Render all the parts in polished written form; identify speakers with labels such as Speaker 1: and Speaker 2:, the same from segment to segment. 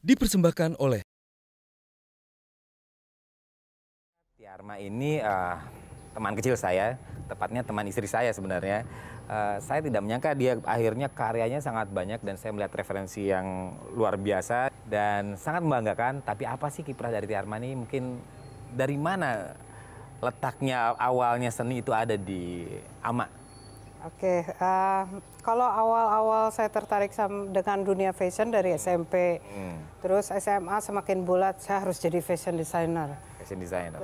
Speaker 1: Dipersembahkan oleh
Speaker 2: Tiarma ini teman kecil saya, tepatnya teman istri saya sebenarnya. Saya tidak menyangka dia akhirnya karyanya sangat banyak dan saya melihat referensi yang luar biasa dan sangat membanggakan. Tapi apa sih kiprah dari Tiarma ini? Mungkin dari mana letaknya awalnya seni itu ada di Ama?
Speaker 3: Oke, kalau awal-awal saya tertarik dengan dunia fashion dari SMP, terus SMA semakin bulat saya harus jadi fashion designer.
Speaker 2: Fashion designer.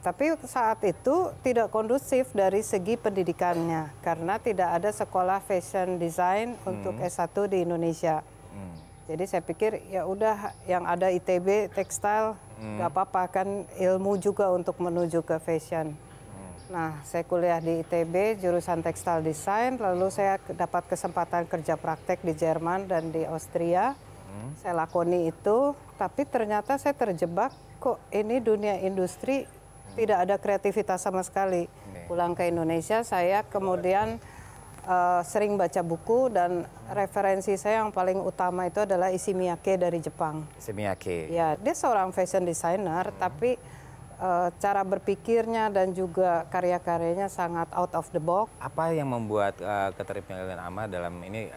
Speaker 3: Tapi saat itu tidak kondusif dari segi pendidikannya, karena tidak ada sekolah fashion design untuk S1 di Indonesia. Jadi saya pikir ya udah yang ada ITB tekstil, nggak apa-apa kan ilmu juga untuk menuju ke fashion. Nah, saya kuliah di ITB, jurusan tekstil desain, lalu saya dapat kesempatan kerja praktek di Jerman dan di Austria. Saya lakoni itu, tapi ternyata saya terjebak, kok ini dunia industri tidak ada kreativitas sama sekali. Pulang ke Indonesia, saya kemudian sering baca buku dan referensi saya yang paling utama itu adalah Issey Miyake dari Jepang.
Speaker 2: Issey Miyake.
Speaker 3: Ya, dia seorang fashion designer, tapi cara berpikirnya dan juga karya-karyanya sangat out of the box.
Speaker 2: Apa yang membuat ketertarikan Ama dalam ini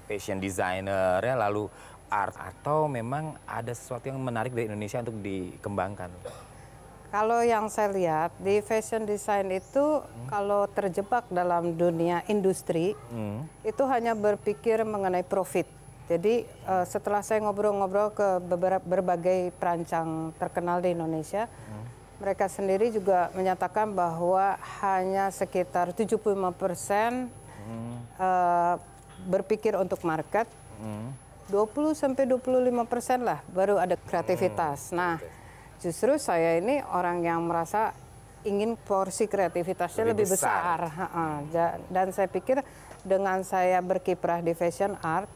Speaker 2: fashion designer ya lalu art atau memang ada sesuatu yang menarik dari Indonesia untuk dikembangkan?
Speaker 3: Kalau yang saya lihat di fashion design itu kalau terjebak dalam dunia industri itu hanya berpikir mengenai profit. Jadi setelah saya ngobrol-ngobrol ke berbagai perancang terkenal di Indonesia, mereka sendiri juga menyatakan bahwa hanya sekitar 75% berpikir untuk market, 20-25% lah baru ada kreativitas. Nah, justru saya ini orang yang merasa ingin porsi kreativitasnya lebih besar. Dan saya pikir dengan saya berkiprah di fashion art,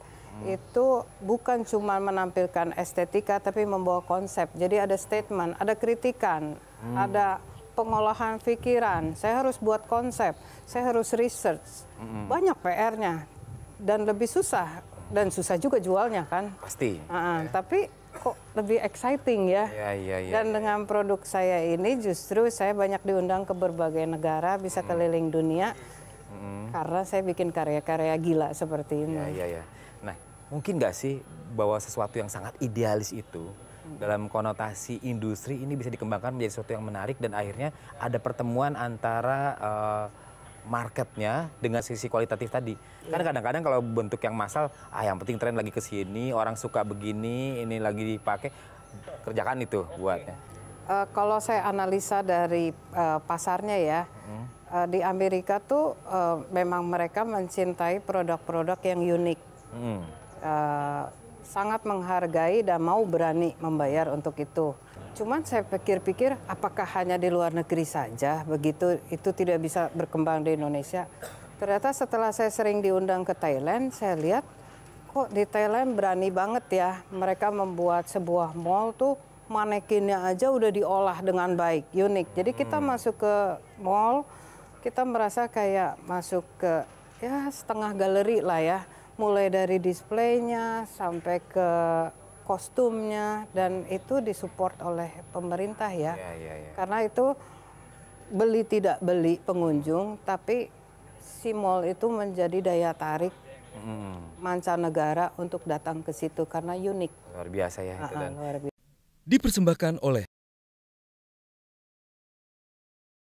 Speaker 3: itu bukan cuma menampilkan estetika tapi membawa konsep. Jadi ada statement, ada kritikan, ada pengolahan pikiran. Saya harus buat konsep, saya harus research. Banyak PR-nya dan lebih susah dan susah juga jualnya kan.
Speaker 2: Pasti.
Speaker 3: Tapi kok lebih exciting ya. Dan dengan produk saya ini justru saya banyak diundang ke berbagai negara, bisa keliling dunia. Karena saya bikin karya-karya gila seperti ini.
Speaker 2: Nah, mungkin nggak sih bahwa sesuatu yang sangat idealis itu dalam konotasi industri ini bisa dikembangkan menjadi sesuatu yang menarik dan akhirnya ada pertemuan antara marketnya dengan sisi kualitatif tadi. Kan kadang-kadang kalau bentuk yang massal, yang penting tren lagi ke sini, orang suka begini, ini lagi dipakai, kerjakan itu buatnya.
Speaker 3: Kalau saya analisa dari pasarnya ya, di Amerika tuh memang mereka mencintai produk-produk yang unik. Sangat menghargai dan mau berani membayar untuk itu. Cuman saya pikir-pikir apakah hanya di luar negeri saja begitu itu tidak bisa berkembang di Indonesia. Ternyata setelah saya sering diundang ke Thailand, saya lihat kok di Thailand berani banget ya. Mereka membuat sebuah mall tuh manekinnya aja udah diolah dengan baik, unik. Jadi kita masuk ke mall, kita merasa kayak masuk ke ya setengah galeri lah ya. Mulai dari displaynya sampai ke kostumnya dan itu disupport oleh pemerintah ya. Karena itu beli tidak beli pengunjung, tapi si mall itu menjadi daya tarik mancanegara untuk datang ke situ karena unik.
Speaker 2: Luar biasa ya.
Speaker 1: Dipersembahkan oleh